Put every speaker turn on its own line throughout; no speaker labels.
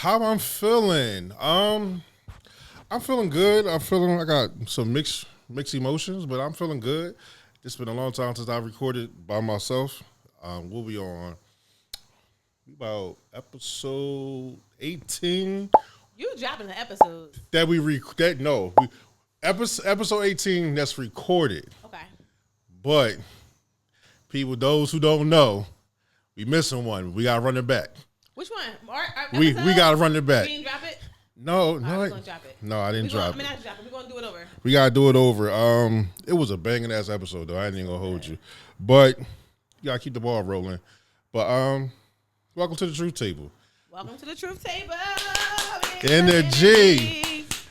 How I'm feeling? I'm feeling good. I got some mixed emotions, but I'm feeling good. It's been a long time since I recorded by myself. We'll be on about episode 18
You dropping the episodes.
that episode 18 that's recorded.
Okay.
But people, those who don't know, we missing one. We gotta run it back.
Which one?
We gotta run it back.
You didn't drop it?
No,
All
no,
right, we're gonna drop it.
no, I didn't drop it.
not drop it. We're gonna do it over.
We gotta do it over. It was a banging ass episode though. I ain't even gonna hold you, but you gotta keep the ball rolling. But welcome to the Truth Table.
Welcome to the Truth Table.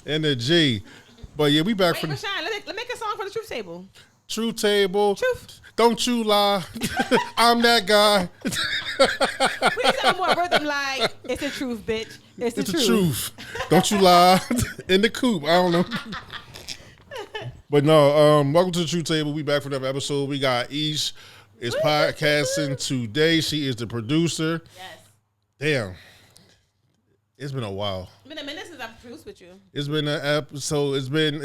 Energy. But yeah, we back
Wait,
for the
Rashawn, let's make a song for the Truth Table.
Truth Table.
Truth.
Don't you lie. I'm that guy.
We need something more rhythm like, it's the truth, bitch. It's the truth.
Don't you lie. In the coop. I don't know. But no, welcome to the Truth Table. We back for another episode. We got Ish is podcasting today. She is the producer.
Yes.
Damn. It's been a while.
It's been a minute since I've produced with you.
It's been an episode. It's been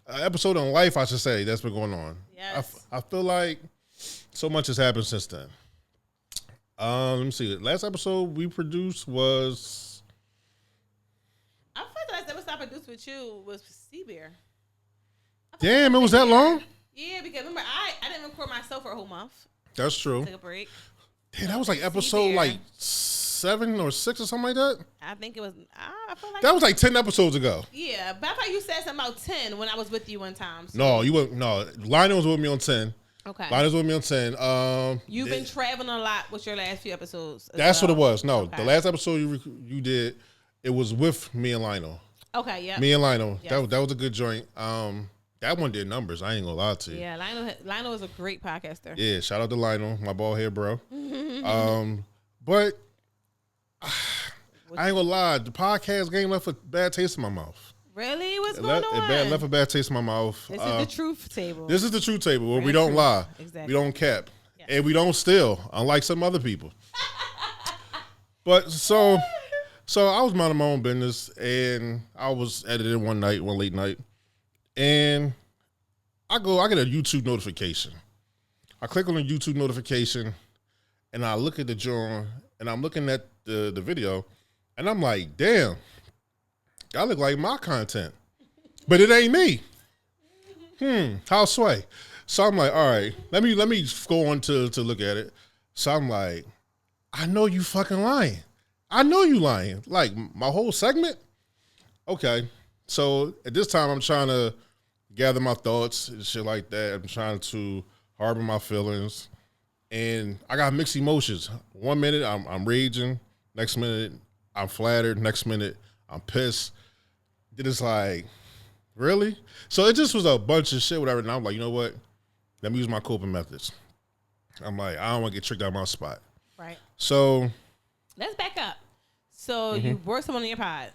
an episode on life, I should say, that's been going on.
Yes.
I feel like so much has happened since then. Let me see. Last episode we produced was.
I feel like the last episode I produced with you was Sea Bear.
Damn, it was that long?
Yeah, because remember I didn't record myself for a whole month.
That's true.
Took a break.
Damn, that was like episode like 7 or 6 or something like that.
I think it was. I feel like
That was like 10 episodes ago.
Yeah, but I thought you said something about 10 when I was with you one time. So.
No, you weren't. No, Lionel was with me on 10.
Okay.
Lionel was with me on 10.
You've been traveling a lot with your last few episodes.
That's what it was. No,
Okay.
the last episode you did, it was with me and Lionel.
Okay, yeah.
Me and Lionel.
Yes.
That was a good joint. That one did numbers. I ain't gonna lie to you.
Yeah, Lionel is a great podcaster.
Yeah, shout out to Lionel, my bald head bro. But I ain't gonna lie, the podcast game left a bad taste in my mouth.
Really? What's going on?
It left a bad taste in my mouth.
This is the truth table.
This is the Truth Table where we
Real
don't
truth.
lie,
Exactly.
we don't cap,
Yes.
and we don't steal, unlike some other people. But so I was minding my own business, and I was editing one late night, and I get a YouTube notification. I click on the YouTube notification, and I look at the joint, and I'm looking at the video, and I'm like, damn, I look like my content. But it ain't me. How sway? So I'm like, all right, let me go on to look at it. So I'm like, I know you fucking lying. I know you lying. Like, my whole segment? Okay. So at this time, I'm trying to gather my thoughts and shit like that. I'm trying to harbor my feelings. And I got mixed emotions. 1 minute, I'm raging. Next minute, I'm flattered. Next minute, I'm pissed. Then it's like, really? So it just was a bunch of shit, whatever. And I'm like, you know what? Let me use my coping methods. I'm like, I don't want to get tricked out of my spot.
Right.
So
Let's back up. So you work someone on your pod,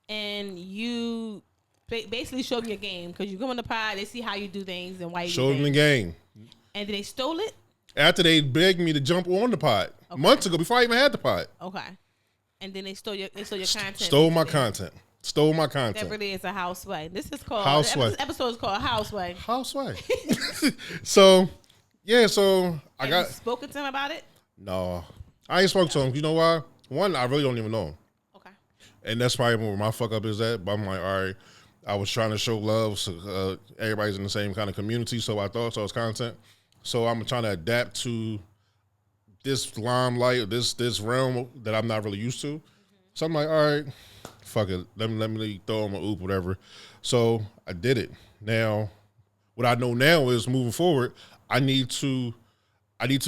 and you basically show them your game because you come on the pod, they see how you do things and why you
showed
do
them the
things.
game.
And then they stole it.
After they begged me to jump on the pod months ago, before I even had the pod.
Okay. And then they stole your content.
Stole my
basically.
content. Stole my
That
content.
really is a houseway. This is called
Houseway.
This episode is called Houseway.
Houseway. So I
Have
got
you spoken to him about it?
no. I ain't spoke to him. You know why? One, I really don't even know him.
Okay.
And that's probably where my fuck up is at. But I'm like, all right, I was trying to show love, so everybody's in the same kind of community, so I thought so it's content. So I'm trying to adapt to this limelight, this realm that I'm not really used to. So I'm like, all right, fuck it, let me throw him a oop, whatever. So I did it. Now, what I know now is moving forward, I need to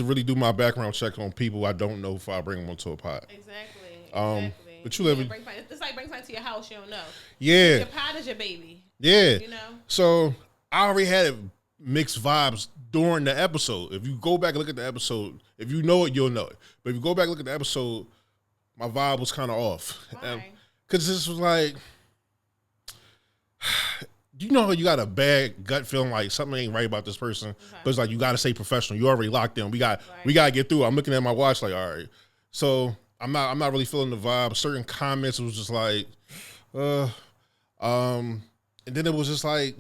really do my background check on people I don't know before I bring them onto a pod.
Exactly.
But you live in,
It's like bring something to your house you don't know.
yeah,
Your pod is your baby.
yeah.
You know.
So I already had mixed vibes during the episode. If you go back and look at the episode, if you know it, you'll know it. But if you go back and look at the episode, my vibe was kind of off.
Why?
Because this was like, you know how you got a bad gut feeling like something ain't right about this person, but it's like you got to stay professional. You already locked in. We got to get through. I'm looking at my watch like, all right. So I'm not really feeling the vibe. Certain comments was just like, uh, and then it was just like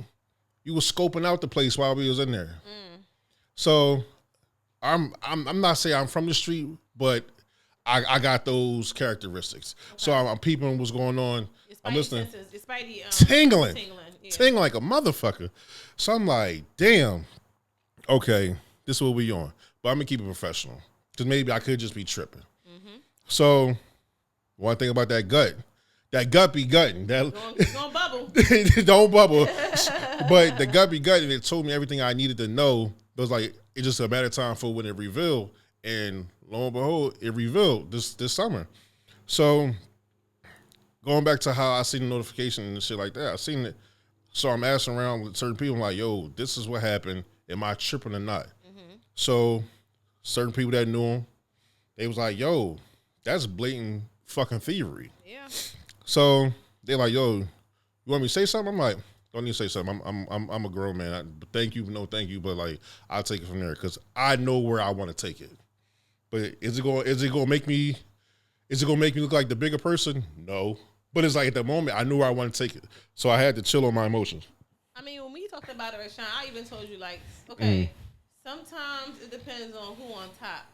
you was scoping out the place while we was in there. So I'm not saying I'm from the street, but I got those characteristics. Okay. So I'm peeping what's going on. I'm listening. Tingling like a motherfucker. So I'm like, damn. Okay, this is what we on. But I'm gonna keep it professional because maybe I could just be tripping. So one thing about that gut be gutting. That
don't bubble.
Don't bubble. But the gut be gutting. It told me everything I needed to know. It was like it's just a matter of time for when it revealed. And lo and behold, it revealed this summer. So going back to how I seen the notification and shit like that, I seen it. So I'm asking around with certain people, I'm like, yo, this is what happened. Am I tripping or not? So certain people that knew him, they was like, yo, that's blatant fucking thievery.
Yeah.
So they're like, yo, you want me to say something? I'm like, don't need to say something. I'm a grown man. Thank you, no thank you, but like I'll take it from there because I know where I want to take it. But is it gonna make me look like the bigger person? No. But it's like at the moment I knew where I want to take it, so I had to chill on my emotions.
I mean, when we talked about it, Rashawn, I even told you like, okay, sometimes it depends on who on top.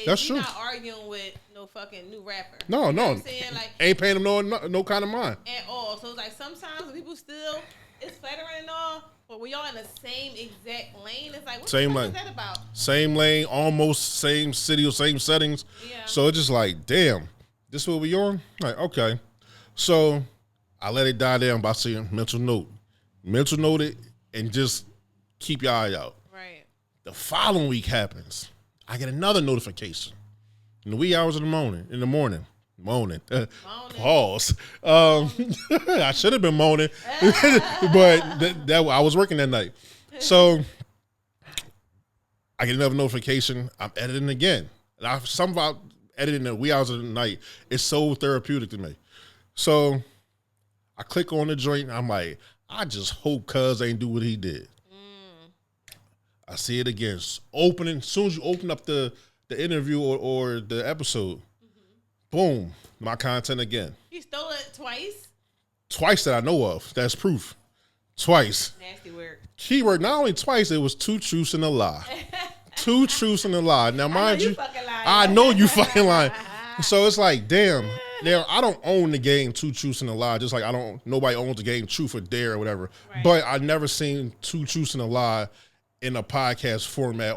That's true.
Not arguing with no fucking new rapper.
No,
you know what I'm saying? Like,
ain't paying them no kind of mind
at all. So it's like sometimes people still it's flattering and all, but when y'all in the same exact lane, it's like what the fuck is that about?
Same lane, almost same city or same settings.
Yeah.
So it's just like, damn, this what we on? Like, okay. So I let it die down by saying mental note it, and just keep your eye out.
Right.
The following week happens. I get another notification in the wee hours of the morning. Pause. I should have been moaning, but that I was working that night. So I get another notification. I'm editing again. And something about editing the wee hours of the night is so therapeutic to me. So I click on the joint and I'm like, I just hope Cuz ain't do what he did. I see it again. Opening, as soon as you open up the interview or the episode, boom, my content again.
You stole it twice?
Twice that I know of. That's proof. Twice.
Nasty word.
Keyword, not only twice, it was 2 truths and a lie. 2 truths and a lie. Now, mind you, I know you fucking lying. So it's like, damn. Now, I don't own the game 2 truths and a lie, just like nobody owns the game Truth or Dare or whatever. Right. But I never seen 2 truths and a lie in a podcast format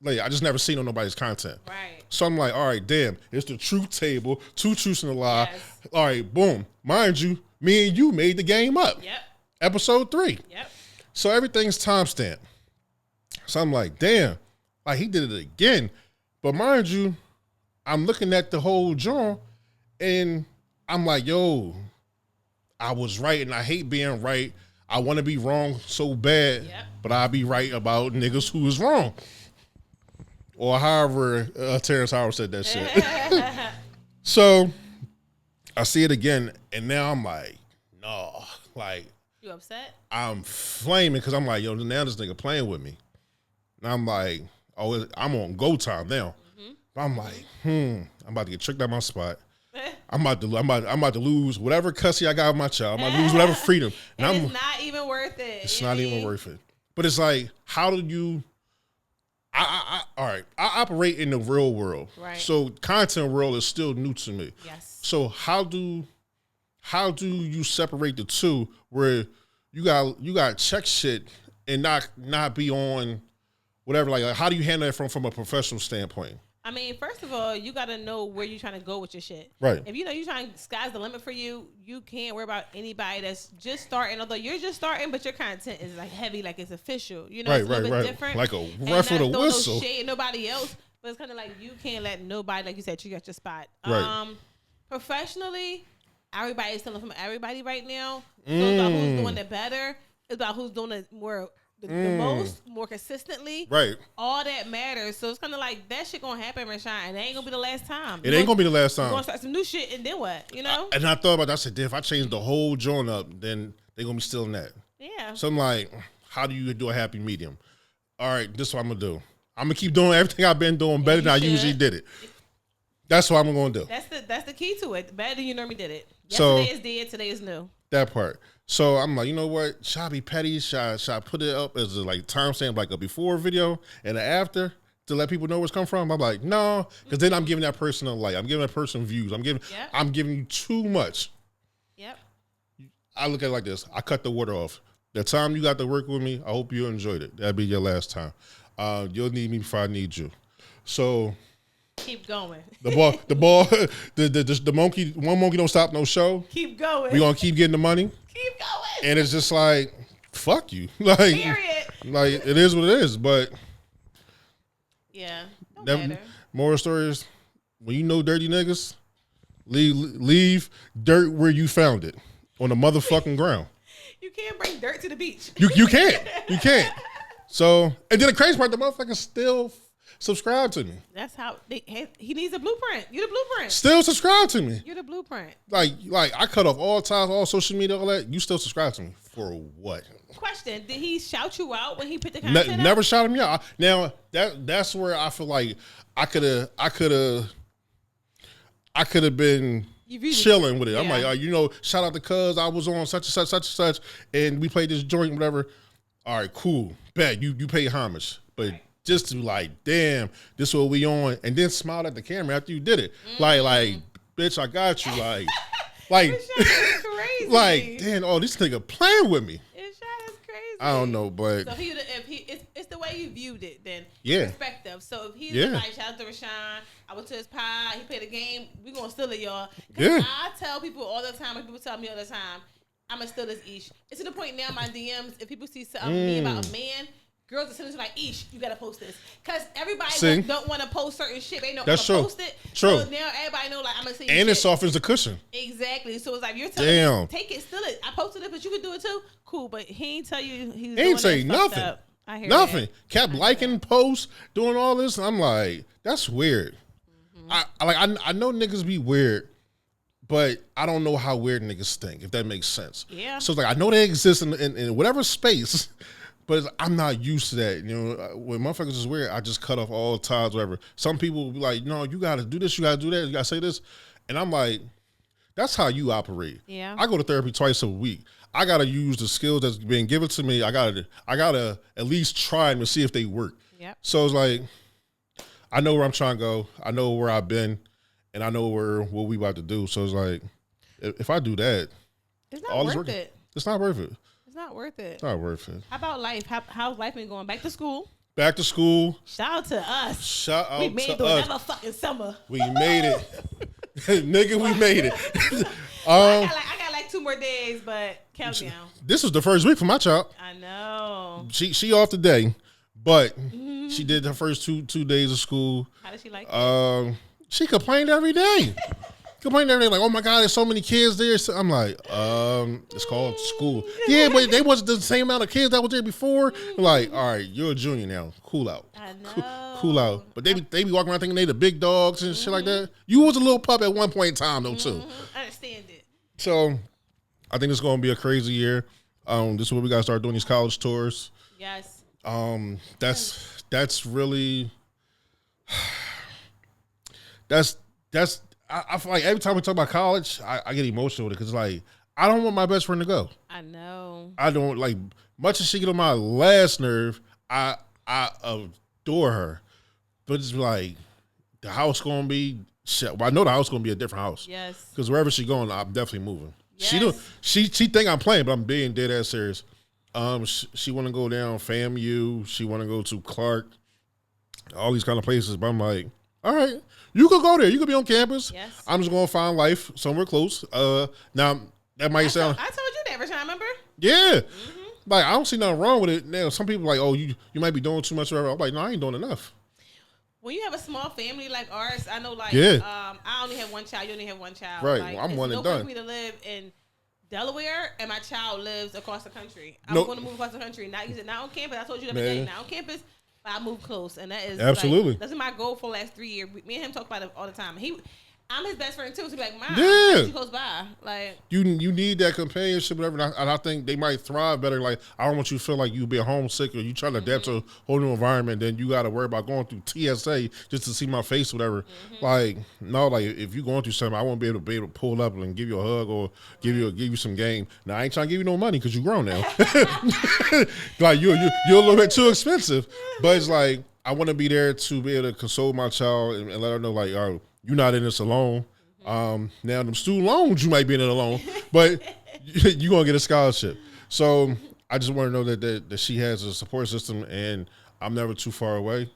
I just never seen on nobody's content.
Right.
So I'm like, all right, damn, it's the truth table, 2 truths and a lie. Yes. All right, boom. Mind you, me and you made the game up.
Yep.
Episode 3.
Yep.
So everything's timestamped. So I'm like, damn, like he did it again. But mind you, I'm looking at the whole joint and I'm like, yo, I was right and I hate being right. I want to be wrong so bad, but I'll be right about niggas who is wrong. Or however Terrence Howard said that shit. So I see it again, and now I'm like, no. Like,
you upset?
I'm flaming because I'm like, yo, now this nigga playing with me. And I'm like, oh, I'm on go time now. But I'm like, I'm about to get tricked out my spot. I'm about to lose whatever custody I got of my child. I'm about to lose whatever freedom.
And it's not even worth it.
It's not even worth it. But it's like, how do you? All right. I operate in the real world,
right?
So content world is still new to me.
Yes.
So how do you separate the two where you got check shit and not be on whatever? Like how do you handle that from a professional standpoint?
I mean, first of all, you got to know where you're trying to go with your shit.
Right.
If you know you're trying, sky's the limit for you, you can't worry about anybody that's just starting. Although you're just starting, but your content is like heavy, like it's official. You know, it's a little bit different.
Like a ref with a whistle.
No shade, nobody else. But it's kind of like you can't let nobody, like you said, you got your spot.
Right.
Professionally, everybody's stealing from everybody right now. So it's about who's doing it better. It's about who's doing it more. The most, more consistently.
Right.
All that matters. So it's kind of like that shit gonna happen, Rashawn, and it ain't gonna be the last time.
It ain't gonna be the last time.
We're gonna start some new shit, and then what? You know?
And I thought about that. I said, if I change the whole joint up, then they're gonna be stealing that.
Yeah.
So I'm like, how do you do a happy medium? All right, this is what I'm gonna do. I'm gonna keep doing everything I've been doing better than I usually did it. That's what I'm gonna do.
That's the key to it. Better than you normally did it.
So,
Yesterday is dead. Today is new.
That part. So I'm like, you know what? Should I be petty? Should I put it up as a like timestamp, like a before video and an after to let people know where it's come from? I'm like, no, because then I'm giving that person a like. I'm giving that person views. I'm giving you too much.
Yep.
I look at it like this. I cut the water off. The time you got to work with me, I hope you enjoyed it. That'll be your last time. You'll need me before I need you. So
keep going.
The monkey, one monkey don't stop no show.
Keep going.
We gonna keep getting the money.
Keep going.
And it's just like, fuck you. Like,
period.
Like, it is what it is. But
yeah, don't matter.
Moral stories, when you know dirty niggas, leave dirt where you found it, on the motherfucking ground.
You can't bring dirt to the beach.
You can't. You can't. So, and then the crazy part, the motherfucker still subscribe to me.
That's how he needs a blueprint. You're the blueprint.
Still subscribe to me.
You're the blueprint.
Like I cut off all ties, all social media, all that. You still subscribe to me for what?
Question: did he shout you out when he put the content out?
Never shouted me out. Now that's where I feel like I could have been chilling with it. Yeah. I'm like, shout out to Cuz. I was on such and such, and we played this joint, whatever. All right, cool. Bet you pay homage, but. Right. Just to like, damn, this is what we on, and then smile at the camera after you did it. Like, bitch, I got you. Like,
crazy.
Like, damn, this nigga playing with me.
It's crazy.
I don't know, but
so it's the way you viewed it, then
yeah,
perspective. So if he's like, shout out to Rashawn, I went to his pod, he played a game, we gonna steal it, y'all. Yeah, I tell people all the time, and people tell me all the time, I'm gonna steal this ish. It's to the point now, my DMs, if people see something me about a man. Girls are sitting like, Ish, you gotta post this. Because everybody don't want to post certain shit. They don't want to post it.
True.
So now everybody know, like, I'm gonna say
and it softens the cushion.
Exactly. So it's like, you're telling me, take it, steal it. I posted it, but you can do it too. Cool, but he ain't tell you he ain't say
nothing.
Up. I hear
nothing.
That.
Kept liking posts, doing all this. And I'm like, that's weird. Mm-hmm. I know niggas be weird, but I don't know how weird niggas think, if that makes sense.
Yeah.
So it's like, I know they exist in whatever space. But I'm not used to that. When motherfuckers is weird, I just cut off all ties, whatever. Some people will be like, no, you got to do this, you got to do that, you got to say this. And I'm like, that's how you operate.
Yeah.
I go to therapy twice a week. I got to use the skills that's being given to me. I got to at least try them to see if they work.
Yep.
So it's like, I know where I'm trying to go. I know where I've been. And I know what we about to do. So it's like, if I do that,
it's not worth it.
It's not worth it.
Not worth it.
It's not worth it.
How about life? How's life been going? Back to school?
Back to school.
Shout out to us.
Shout out to us.
We made another fucking summer.
We made it. Nigga, we made it.
I got like 2 more days, but countdown.
This was the first week for my child.
I know.
She off today, but she did her first two days of school.
How did she like it?
She complained every day. Like, oh my God, there's so many kids there. So I'm like, it's called school. Yeah, but they wasn't the same amount of kids that was there before. I'm like, all right, you're a junior now. Cool out.
I know.
Cool out. But they be walking around thinking they the big dogs and shit like that. You was a little pup at one point in time though too.
I understand it.
So I think it's gonna be a crazy year. This is where we gotta start doing these college tours.
Yes.
That's really that's I feel like every time we talk about college, I get emotional with it because like I don't want my best friend to go.
I know. I
don't like much as she get on my last nerve. I adore her, but it's like the house gonna be shit. Well, I know the house gonna be a different house.
Yes.
Because wherever she going, I'm definitely moving.
Yes.
She think I'm playing, but I'm being dead ass serious. She want to go down FAMU. She want to go to Clark. All these kind of places, but I'm like, all right. You could go there. You could be on campus.
Yes.
I'm just going to find life somewhere close. Now, that might sound...
I told you that, Rashawn, remember?
Yeah. Mm-hmm. Like, I don't see nothing wrong with it. Now, some people are like, oh, you might be doing too much. I'm like, no, I ain't doing enough.
When you have a small family like ours, I know, like, I only have one child. You only have one child.
Right.
Like,
well, I'm one and done.
It's no point for me to live in Delaware, and my child lives across the country. I'm going to move across the country. Not on campus. I told you the other day. Not on campus. I move close, and that is
absolutely.
Like, that's my goal for the last 3 years. Me and him talk about it all the time. I'm his best friend too. So be like, Mom,
yeah,
she goes by. Like
you need that companionship, whatever. And I think they might thrive better. Like I don't want you to feel like you being homesick or you trying to adapt to a whole new environment. Then you got to worry about going through TSA just to see my face, whatever. Like no, like if you're going through something, I won't be able to pull up and give you a hug or give you some game. Now I ain't trying to give you no money because you grown now. Like you're a little bit too expensive, but it's like I want to be there to be able to console my child and let her know like, oh, you're not in this alone. Now them student loans you might be in it alone, but you're gonna get a scholarship. So I just want to know that she has a support system and I'm never too far away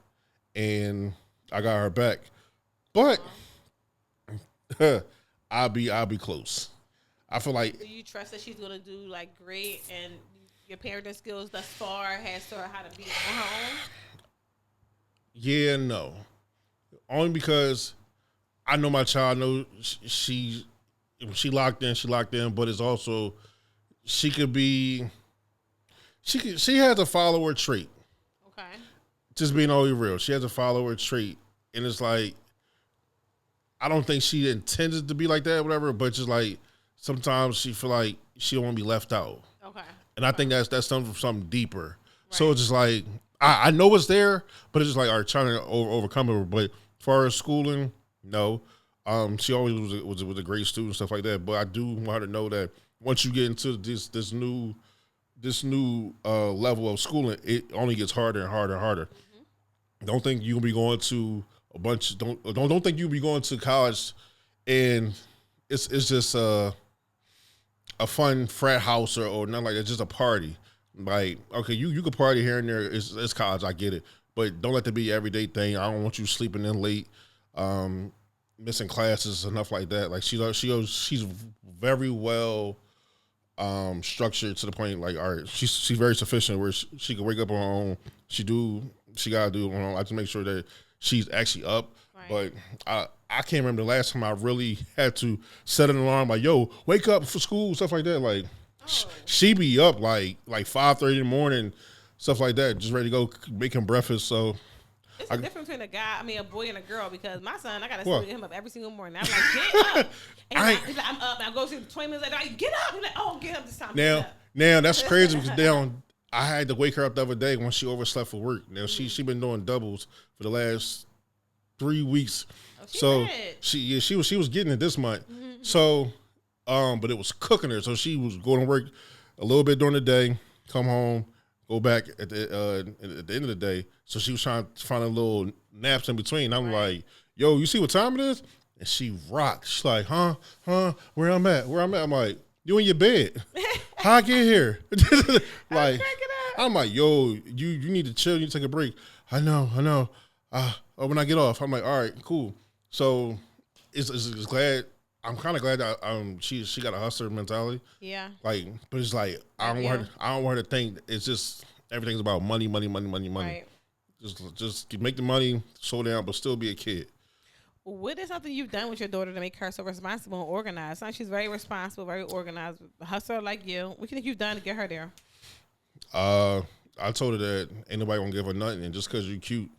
and I got her back. But I'll be close. I feel like.
Do you trust that she's gonna do like great and your parenting skills thus far has taught her how to be on her own?
Yeah, no. Only because I know my child. I know she locked in. But it's also she has a follower trait.
Okay.
Just being only real, she has a follower trait, and it's like I don't think she intended to be like that, whatever. But just like sometimes she feel like she don't want to be left out.
Okay.
And I think that's something deeper. Right. So it's just like I know it's there, but it's just like trying to overcome it. But as far as schooling. No, she always was a great student and stuff like that. But I do want her to know that once you get into this new level of schooling, it only gets harder and harder and harder. Don't think you'll be going to a bunch. Don't think you'll be going to college, and it's just a fun frat house or nothing like that. It's just a party. Like okay, you could party here and there. It's college. I get it, but don't let that be your everyday thing. I don't want you sleeping in late. Missing classes, enough like that. Like she's very well structured to the point. Like all right, she's very sufficient where she can wake up on her own. She gotta do it on her own. I have to make sure that she's actually up. Right. But I can't remember the last time I really had to set an alarm like yo wake up for school stuff like that. Like she be up like 5:30 in the morning stuff like that, just ready to go making breakfast. So.
It's the difference between a boy and a girl because my son, I got to sit him up every single morning. I'm like, get up. And he's like, I'm up. And I go to 20 minutes later, like, get up. He's like, oh, get up this time.
Now that's crazy because I had to wake her up the other day when she overslept for work. Now she been doing doubles for the last 3 weeks.
Oh,
so she was getting it this month. Mm-hmm. So, but it was cooking her. So she was going to work a little bit during the day, come home, go back at the end of the day. So she was trying to find a little naps in between. I'm like, yo, you see what time it is? And she rocked. She's like, huh? Where I'm at? I'm like, you in your bed. How I get here? Like, I'm like, yo, you need to chill. You need to take a break. I know. When I get off, I'm like, all right, cool. So it's glad. I'm kind of glad that she got a hustler mentality. Yeah. Like, but it's like I don't want her to think it's just everything's about money. Right. Just make the money, slow down, but still be a kid.
What is something you've done with your daughter to make her so responsible and organized? She's very responsible, very organized, a hustler like you. What do you think you've done to get her there?
I told her that ain't nobody gonna give her nothing, and just because you're cute,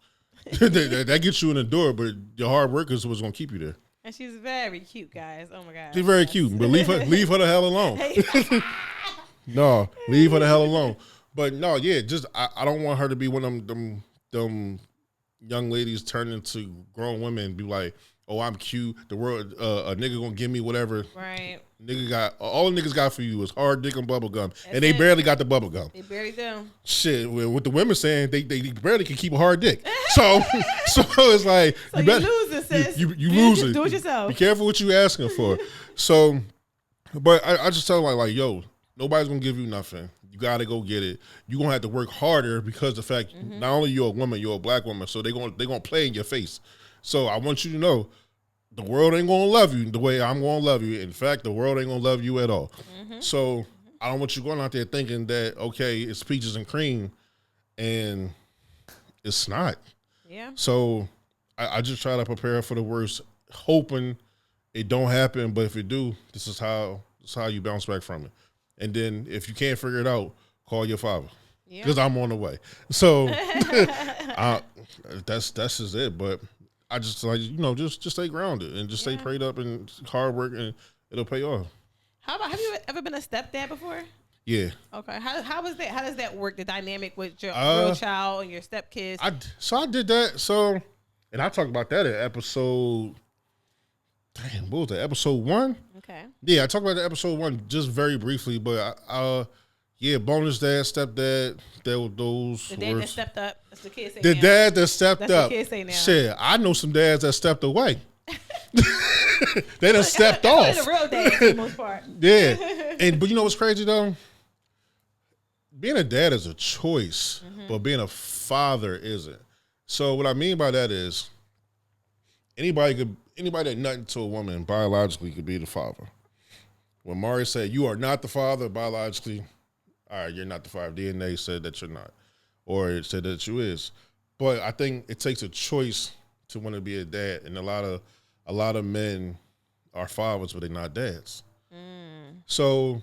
that gets you in the door. But your hard work is what's gonna keep you there.
And she's very cute, guys. Oh my God,
she's very cute. But leave her the hell alone. No, leave her the hell alone. But no, yeah, just I don't want her to be one of them young ladies turn into grown women and be like, oh, I'm cute. The world, a nigga gonna give me whatever.
Right.
Nigga got all niggas got for you is hard dick and bubble gum, and they barely got the bubble gum.
They barely do.
Shit, with the women saying they barely can keep a hard dick. So it's like
so you losing, sis.
You losing.
Do it yourself.
Be careful what you asking for. So, but I just tell her like, yo, nobody's gonna give you nothing. You gotta go get it. You're gonna have to work harder because the fact not only you're a woman, you're a black woman, so they're gonna play in your face. So I want you to know the world ain't gonna love you the way I'm gonna love you. In fact, the world ain't gonna love you at all. So I don't want you going out there thinking that okay, it's peaches and cream, and it's not.
Yeah.
So I just try to prepare for the worst, hoping it don't happen. But if it do, this is how you bounce back from it. And then if you can't figure it out, call your father because I'm on the way. So that's just it. But I just like just stay grounded and just stay prayed up and hard work and it'll pay off.
How about, have you ever been a stepdad before?
Yeah.
Okay. How was that? How does that work? The dynamic with your real child and your stepkids?
I did that. So, and I talked about that in episode. Damn, what was that? Episode 1?
Okay.
Yeah, I talked about the episode 1 just very briefly, but bonus dad, stepdad, those.
The dad that stepped up. That's the kids say
the
now.
Dad that stepped
That's
up.
the kids say now.
Shit, I know some dads that stepped away. They done stepped off.
The real dad for the most part.
Yeah, but you know what's crazy though? Being a dad is a choice, but being a father isn't. So what I mean by that is anybody that nothing to a woman biologically could be the father. When Mari said you are not the father biologically, all right, you're not the father. DNA said that you're not, or it said that you is. But I think it takes a choice to want to be a dad, and a lot of men are fathers, but they're not dads. So,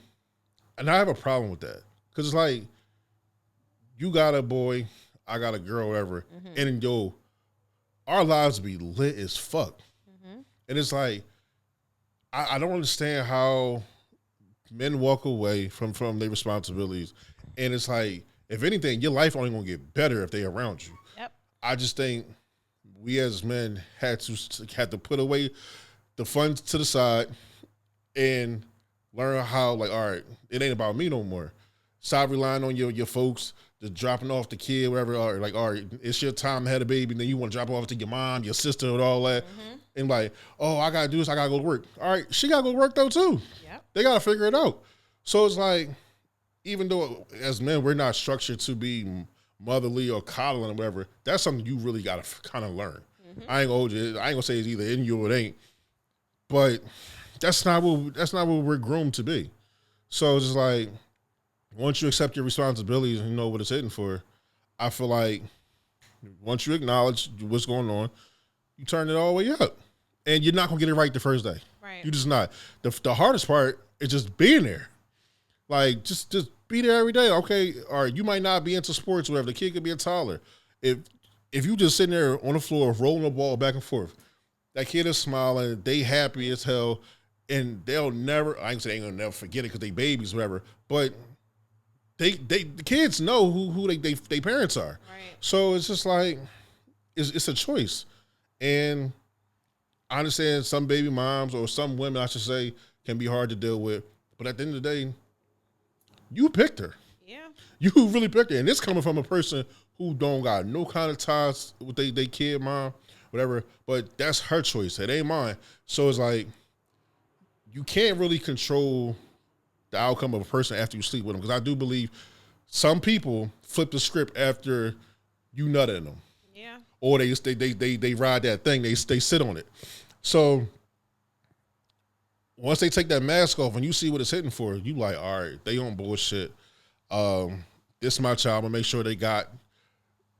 and I have a problem with that because it's like you got a boy, I got a girl, whatever, and our lives be lit as fuck, and it's like I don't understand how men walk away from their responsibilities, and it's like if anything, your life only gonna get better if they around you.
Yep.
I just think we as men had to put away the fun to the side and learn how, like, all right, it ain't about me no more. Stop relying on your folks, just dropping off the kid, whatever. All right, it's your time to have a baby, and then you want to drop off to your mom, your sister, and all that. And like, oh, I gotta do this, I gotta go to work. All right, she gotta go to work though too.
Yep.
They gotta figure it out. So it's like, even though as men we're not structured to be motherly or coddling or whatever, that's something you really gotta kind of learn. I ain't gonna hold you. I ain't gonna say it's either in you or it ain't. But that's not what we're groomed to be. So it's just like once you accept your responsibilities and you know what it's hitting for, I feel like once you acknowledge what's going on, you turn it all the way up. And you're not gonna get it right the first day.
Right.
You're just not. The hardest part is just being there. Like just be there every day. Okay, all right, you might not be into sports or whatever. The kid could be a toddler. If you just sitting there on the floor rolling the ball back and forth, that kid is smiling, they happy as hell, and they'll never, I ain't saying they're gonna never forget it because they babies, whatever, but the kids know who they parents are.
Right.
So it's just like, it's a choice. And I understand some baby moms or some women, I should say, can be hard to deal with, but at the end of the day, you picked her.
Yeah.
You really picked her. And this coming from a person who don't got no kind of ties with they kid, mom, whatever. But that's her choice. It ain't mine. So it's like, you can't really control the outcome of a person after you sleep with them. Because I do believe some people flip the script after you nut in them.
Yeah.
Or they ride that thing. They sit on it. So once they take that mask off and you see what it's hitting for, you like, all right, they on bullshit. This is my child. I'm going to make sure they got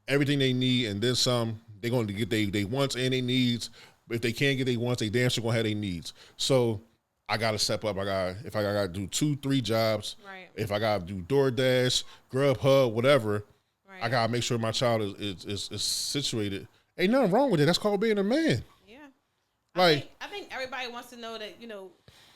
everything they need and then some. They're going to get they wants and they needs. But if they can't get they wants, they damn sure going to have their needs. So I got to step up. If I got to do 2-3 jobs,
right.
If I got to do DoorDash, Grubhub, whatever,
right.
I got to make sure my child is situated. Ain't nothing wrong with it. That's called being a man.
Yeah.
Like,
I think everybody wants to know that,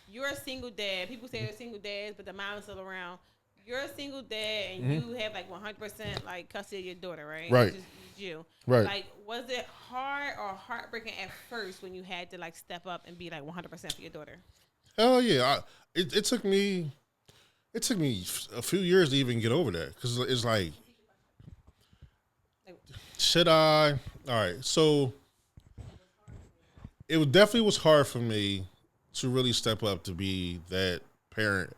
you're a single dad. People say they're single dads, but the mom's still around. You're a single dad, and you have like 100% like custody of your daughter, right?
Right.
Just you.
Right.
Like, was it hard or heartbreaking at first when you had to like step up and be like 100% for your daughter?
Hell yeah. It took me a few years to even get over that because it's like, should I? All right. So it definitely was hard for me to really step up to be that parent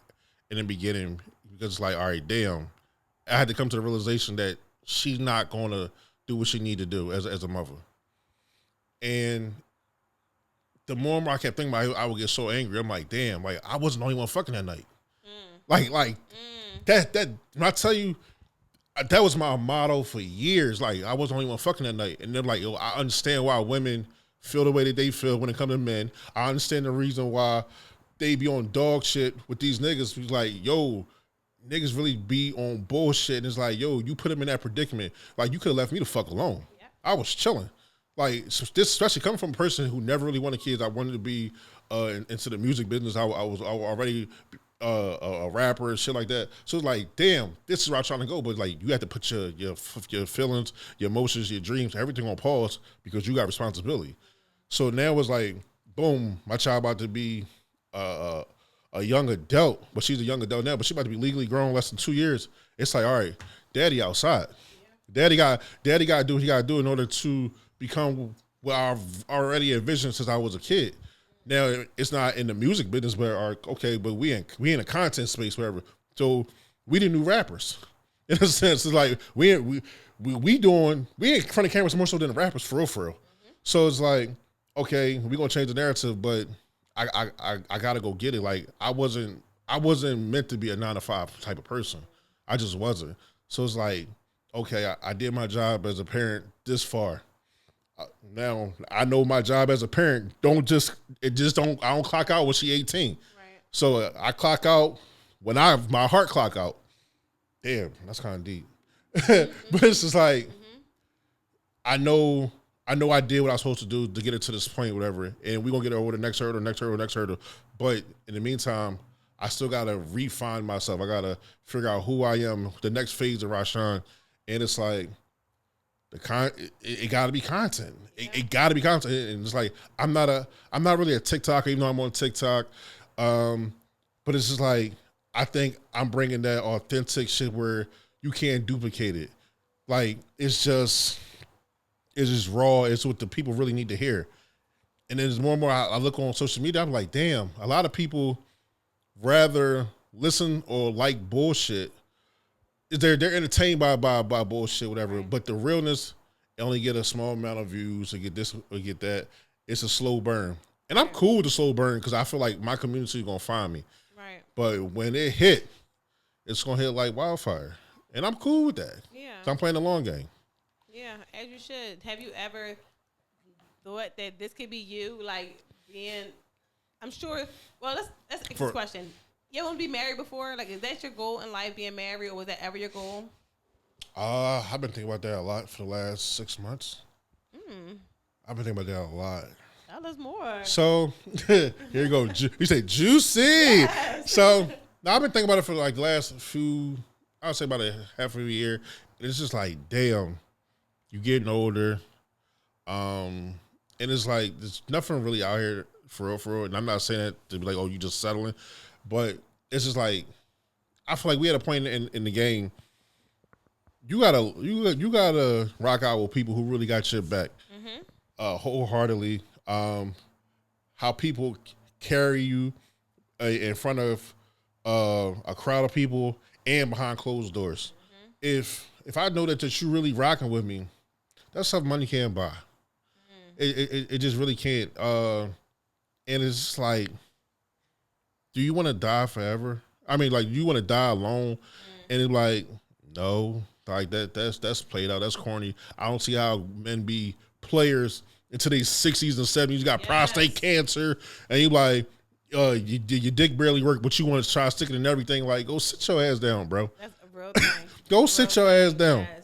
in the beginning because it's like, all right, damn, I had to come to the realization that she's not going to do what she need to do as a mother. And the more I kept thinking about it, I would get so angry. I'm like, damn, like I wasn't the only one fucking that night. That when I tell you, that was my motto for years. Like I wasn't the only one fucking that night. And they're like, yo, I understand why women feel the way that they feel when it comes to men. I understand the reason why they be on dog shit with these niggas. It's like, yo, niggas really be on bullshit. And it's like, yo, you put them in that predicament. Like, you could have left me the fuck alone. Yep. I was chilling. like this, especially coming from a person who never really wanted kids. I wanted to be into the music business. I was already a rapper and shit like that. So it's like, damn, this is where I'm trying to go. But like, you have to put your feelings, your emotions, your dreams, everything on pause because you got responsibility. So now it's like, boom, my child about to be a young adult, but she's a young adult now, but she about to be legally grown less than 2 years. It's like, all right, daddy outside. Daddy got to do what he got to do in order to become what I've already envisioned since I was a kid. Now it's not in the music business, but we in a content space, whatever. So we the new rappers, in a sense. It's like we in front of cameras more so than the rappers, for real, for real. Mm-hmm. So it's like, okay, we gonna change the narrative, but I gotta go get it. Like I wasn't meant to be a 9 to 5 type of person. I just wasn't. So it's like, okay, I did my job as a parent this far. Now I know my job as a parent I don't clock out when she 18. Right. So I clock out when my heart clock out. Damn, that's kind of deep. Mm-hmm. But it's just like, I know I did what I was supposed to do to get it to this point, whatever, and we're gonna get over the next hurdle. But in the meantime, I still gotta refine myself. I gotta figure out who I am, the next phase of Rashawn. And it's like it gotta be content. It gotta be content. And it's like I'm not really a TikToker, even though I'm on TikTok. But it's just like I think I'm bringing that authentic shit where you can't duplicate it. Like it's just raw. It's what the people really need to hear. And then there's more and more I look on social media, I'm like, damn, a lot of people rather listen or like bullshit. They're entertained by bullshit, whatever. Right. But the realness only get a small amount of views or get this or get that. It's a slow burn. And I'm cool with the slow burn because I feel like my community is gonna find me. Right. But when it hit, it's gonna hit like wildfire. And I'm cool with that. Yeah. So I'm playing the long game.
Yeah, as you should. Have you ever thought that this could be you, like being? I'm sure. Well, let's ask this question. You ever want to be married before? Like, is that your goal in life, being married, or was that ever your goal?
I've been thinking about that a lot for the last 6 months. I've been thinking about that a lot.
Tell us more.
So here you go. You say juicy. Yes. So now I've been thinking about it for like the last few. I would say about a half of a year. It's just like, damn. You getting older, and it's like there's nothing really out here for real. And I'm not saying that to be like, oh, you just settling, but it's just like I feel like we had a point in the game. You gotta rock out with people who really got your back, wholeheartedly. How people carry you in front of a crowd of people and behind closed doors. If I know that you really rocking with me. That's something money can't buy. It just really can't. And it's just like, do you want to die forever? I mean, like, you want to die alone? And it's like, no, like that's played out. That's corny. I don't see how men be players into their 60s and 70s. You got prostate cancer, and you like, your dick barely work, but you want to try to stick it in everything. Like, go sit your ass down, bro. That's a real thing. Go sit your ass down. Yes.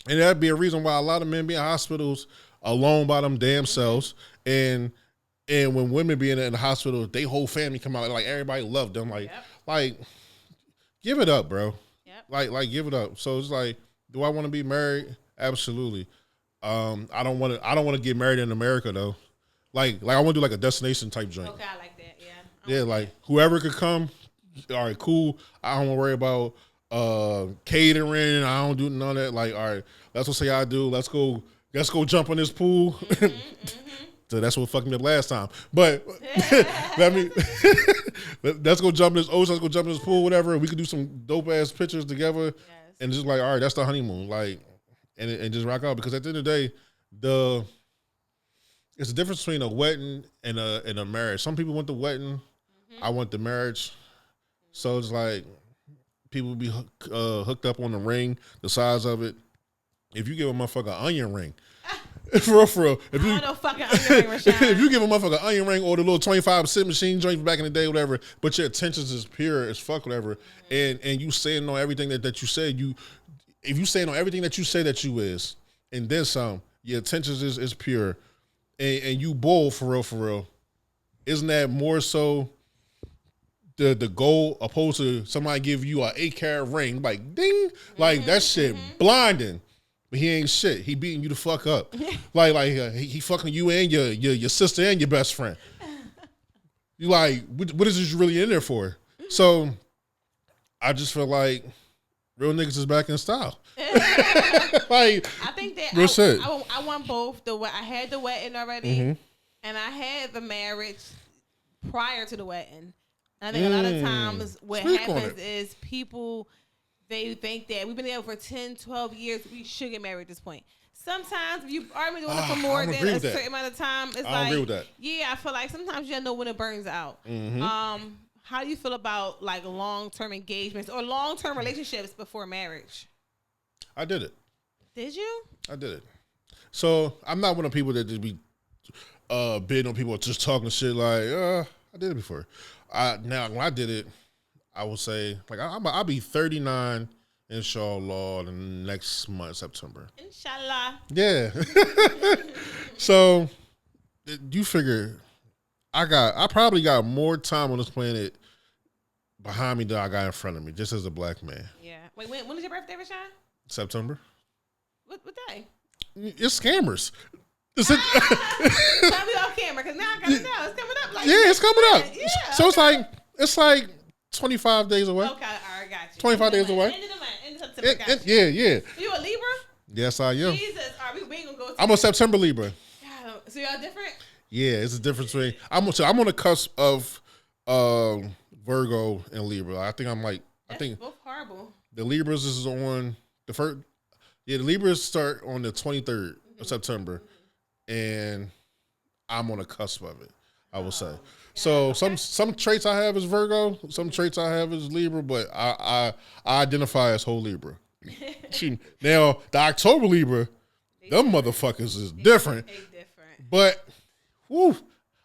And that'd be a reason why a lot of men be in hospitals alone by them damn selves. And when women be in the hospital, they whole family come out like everybody loved them. Like, give it up, bro. Yep. Like give it up. So it's like, do I want to be married? Absolutely. I don't want to get married in America though. Like I want to do like a destination type joint.
Okay, I like that. Yeah.
Yeah, like whoever could come. All right, cool. I don't want to worry about catering. I don't do none of that. Like, all right, let's go say I do. Let's go jump in this pool. So that's what fucked me up last time. But let's go jump in this ocean. Let's go jump in this pool, whatever. We could do some dope ass pictures together, and just like, all right, that's the honeymoon. Like, and just rock out, because at the end of the day, it's the difference between a wedding and a marriage. Some people want the wedding. I want the marriage. So it's like, people be hooked up on the ring, the size of it. If you give a motherfucker an onion ring, for real. If you no fucking onion ring, if you give a motherfucker an onion ring or the little 25-cent machine joint back in the day, whatever, but your intentions is pure as fuck, whatever, and you saying on everything that you said, if you saying on everything that you say that you is, and then some, your intentions is pure, and you bold for real, isn't that more so the goal opposed to somebody give you a 8-carat ring, like ding, like that shit blinding, but he ain't shit. He beating you the fuck up, like he fucking you and your sister and your best friend. You like, what is this really in there for? So I just feel like real niggas is back in style. Like,
I think that
real shit.
I want both. I had the wedding already, and I had the marriage prior to the wedding. I think a lot of times what happens is people, they think that we've been together for 10, 12 years, we should get married at this point. Sometimes if you've already been doing it for more than a certain amount of time, it's I agree with that. Yeah, I feel like sometimes you gotta know when it burns out. How do you feel about like long-term engagements or long-term relationships before marriage?
I did it.
Did you?
I did it. So I'm not one of the people that just be bidding on people just talking shit like, I did it before. Now when I did it, I would say like I'll be 39 inshallah the next month, September.
Inshallah.
Yeah. So you figure I probably got more time on this planet behind me than I got in front of me, just as a black man.
Yeah. Wait, when is your birthday, Rashawn?
September.
What day?
It's scammers.
Tell me off camera, because now I gotta know. It's coming up. Like,
yeah, it's coming up.
Yeah,
so it's like 25 days away.
Okay, all right, got you.
25 days away.
End of the month. End of September, got you.
Yeah.
You a Libra?
Yes, I am.
Jesus, all right, we ain't gonna go.
I'm a September Libra.
So y'all different?
Yeah, it's a difference between. I'm on the cusp of Virgo and Libra. I think I'm like. I think
both horrible.
The Libras is on the first. Yeah, the Libras start on the 23rd of September, and I'm on the cusp of it. I would say. So some traits I have is Virgo, some traits I have is Libra, but I identify as whole Libra. Now the October Libra, them motherfuckers is different.
They different.
But, whoo,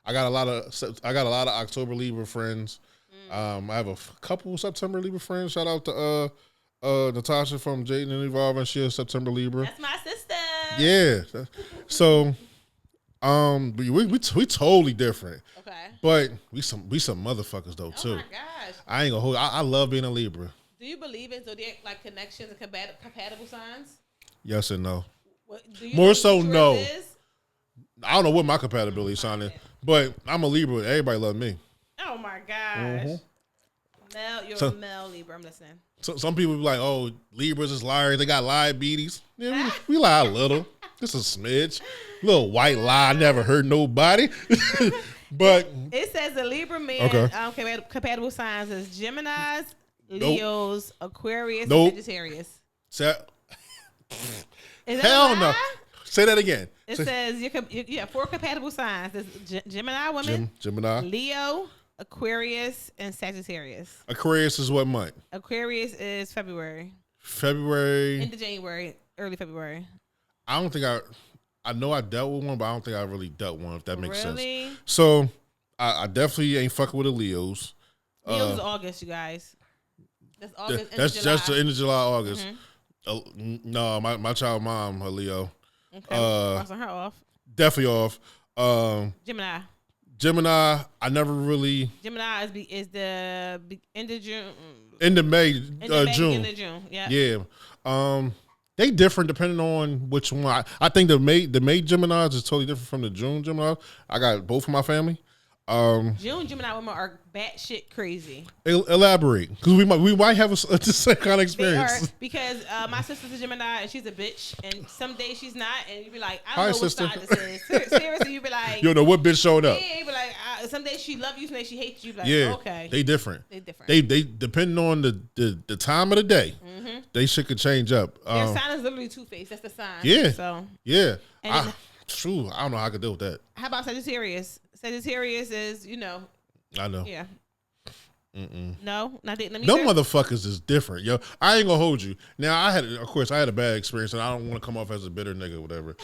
I got a lot of October Libra friends. I have a couple September Libra friends. Shout out to Natasha from Jaden and Evolve, she is September Libra.
That's my sister.
Yeah. So, we totally different.
Okay.
But we some motherfuckers though too.
Oh my gosh.
I ain't gonna hold. I love being a Libra.
Do you believe in zodiac like connections and compatible signs?
Yes and no.
Do you
More so no.
Is?
I don't know what my compatibility sign is, but I'm a Libra. Everybody love me.
Oh my gosh. Mel, you're a Mel Libra. I'm listening.
So some people be like, "Oh, Libras is liars. They got liabilities." Yeah, we lie a little. Just a smidge, little white lie. I never hurt nobody. But
it says the Libra man compatible signs is Geminis, Leos, Aquarius, and Sagittarius.
Hell no. Say that again.
It says you have 4 compatible signs. There's Gemini women,
Gemini,
Leo, Aquarius, and Sagittarius.
Aquarius is what month?
Aquarius is February. Into January, early February.
I don't think I know I dealt with one, but I don't think I really dealt one, if that makes sense.
Really?
So I definitely ain't fucking with the Leos.
Leos is August, you guys. That's August.
That's just the end of July, August. No, my child mom, a Leo.
Okay. So her off.
Definitely off. Gemini, I never really.
Gemini is the end of June.
End of May, June.
End of June. Yeah.
Yeah. They different depending on which one. I think the May Geminis is totally different from the June Gemini. I got both of my family.
June Gemini women are batshit crazy.
Elaborate, because we might have the same kind of experience.
They are, because my sister's a Gemini and she's a bitch, and some days she's not, and you be like, I don't know
sister.
what side this is. Seriously, you be like,
you don't know what bitch showed up.
Yeah, you be like, some days she love you, some days she hates you. Like,
yeah,
okay,
they different.
They
depending on the time of the day, they shit could change up.
Their sign is literally two-faced. That's the sign.
Yeah.
So
yeah. True. I don't know how I could deal with that.
How about Sagittarius? Sagittarius is,
I know.
Yeah. No, not that.
Them motherfuckers is different, yo. I ain't gonna hold you. Now I had a bad experience, and I don't want to come off as a bitter nigga or whatever.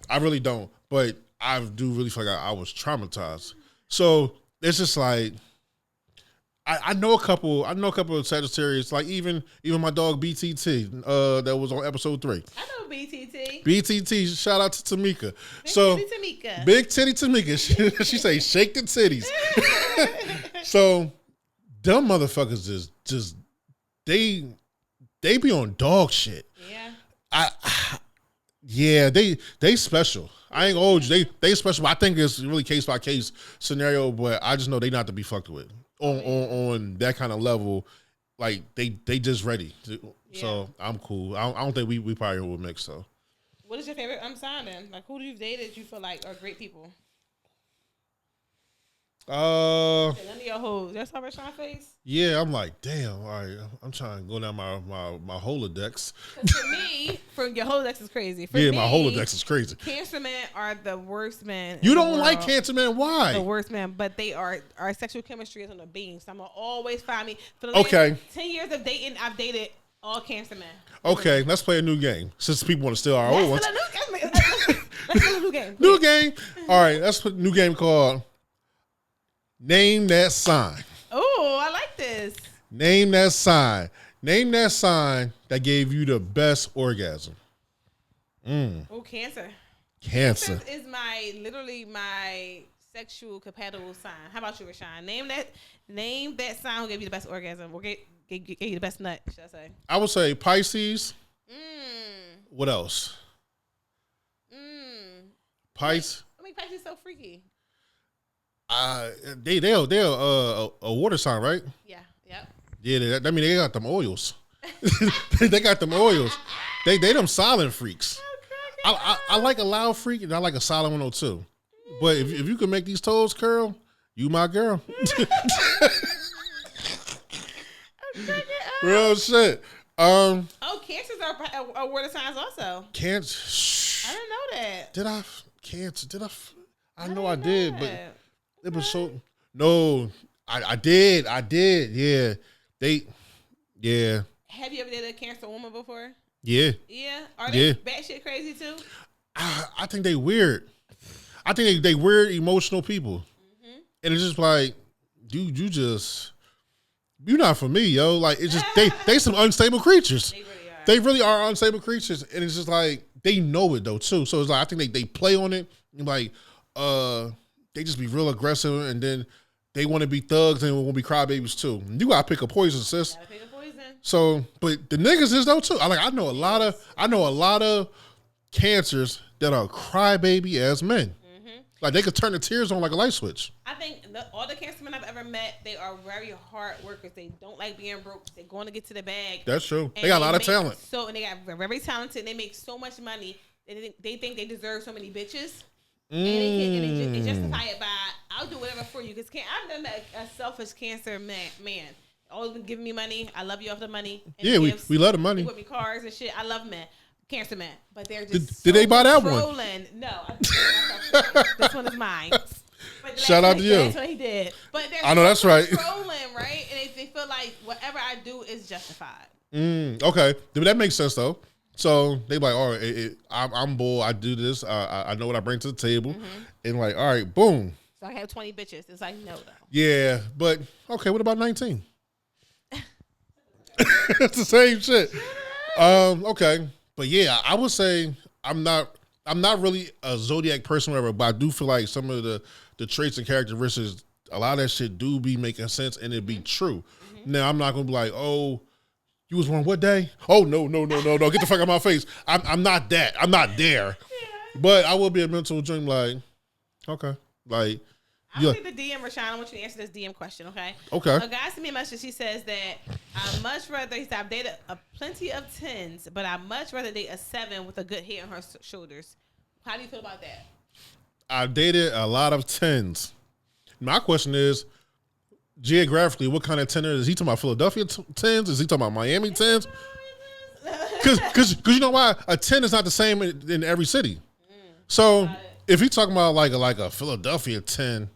I really don't, but I do really feel like I was traumatized. So it's just like I know a couple. I know a couple of Sagittarius. Like even my dog BTT. That was on episode 3.
I know BTT.
BTT. Shout out to Tamika.
Big titty
Tamika. She say shake the titties. So them motherfuckers is just they be on dog shit.
Yeah.
Yeah, they special. I ain't gonna hold you. They special. I think it's really case by case scenario, but I just know they not to be fucked with on that kind of level. Like they just ready. So I'm cool. I don't think we probably will mix. So,
what is your favorite sign then? Like who do you dated you feel like are great people? None of your hoes. That's how Rashawn face.
Yeah, I'm like, damn. All right, I'm trying to go down my Holodex.
For me, your Holodex is crazy. For
me,
my
Holodex is crazy.
Cancer men are the worst men.
You don't like Cancer men? Why?
The worst men, but they are. Our sexual chemistry is on the beam. So I'm gonna always find me. For the last 10 years of dating, I've dated all Cancer men.
Okay, let's play a new game since people want to steal our old ones.
Let's play a new game.
New game. All right, let's put a new game called Name That Sign.
Oh, I like this.
Name that sign. Name that sign that gave you the best orgasm.
Oh, Cancer.
Cancer
is literally my sexual compatible sign. How about you, Rashawn? Name that sign who gave you the best orgasm or gave you the best nut, should I say?
I would say Pisces. What else? Pisces.
I mean, Pisces is so freaky.
They're a water sign, right?
Yeah. Yep.
Yeah, I mean they got them oils. They got them oils. They them silent freaks. I like a loud freak and I like a silent one too. But if you can make these toes curl, you my girl. Real shit.
Cancers are water signs also.
Cancer.
I didn't know that.
Did I? Cancer. Did I? I know I did, but. It was so no, I did. Yeah, yeah.
Have you ever dated a Cancer woman before?
Yeah.
Yeah. Are they batshit crazy too?
I think they weird. I think they weird emotional people, and it's just like, dude, you're not for me, yo. Like it's just they some unstable creatures. They really are unstable creatures, and it's just like they know it though too. So it's like I think they play on it, like they just be real aggressive, and then they want to be thugs and want to be crybabies too. You gotta pick a poison, sis.
Gotta pick a poison.
So, but the niggas is though too. I know a lot of cancers that are crybaby as men. Like they could turn the tears on like a light switch.
I think all the Cancer men I've ever met, they are very hard workers. They don't like being broke. They're going to get to the bag.
That's true. They got a lot of talent.
And they got very talented. And they make so much money. They think they deserve so many bitches. And they justify it by, I'll do whatever for you. Because I've done a selfish Cancer man. Always been giving me money. I love you off the money.
Yeah, we love the money.
They with me cars and shit. I love men. Cancer man. But they're just
Did they buy that one?
No. This one is mine.
Shout out to you.
That's what he did. But
I know that's right.
Trolling, right? And they feel like whatever I do is justified.
Okay. That makes sense though. So they like, all right, I'm bold. I do this. I know what I bring to the table, and like, all right, boom.
So I have 20 bitches. It's like no though.
Yeah, but okay. What about 19? It's the same shit. Okay, but yeah, I would say I'm not really a zodiac person, whatever. But I do feel like some of the traits and characteristics, a lot of that shit do be making sense and it be true. Now I'm not gonna be like, oh. You was born what day? Oh no! Get the fuck out of my face! I'm not that. I'm not there. Yeah. But I will be a mental dream. Like, okay, like.
I'll take the DM, Rashawn. I want you to answer this DM question, okay?
Okay.
A guy sent me a message. He says that I much rather. He said I've dated plenty of 10s, but I much rather date a 7 with a good head on her shoulders. How do you feel about that?
I've dated a lot of 10s. My question is, geographically, what kind of 10 is he talking about? Philadelphia 10s? Is he talking about Miami 10s? Because you know why? A 10 is not the same in every city. So if he's talking about like a Philadelphia 10,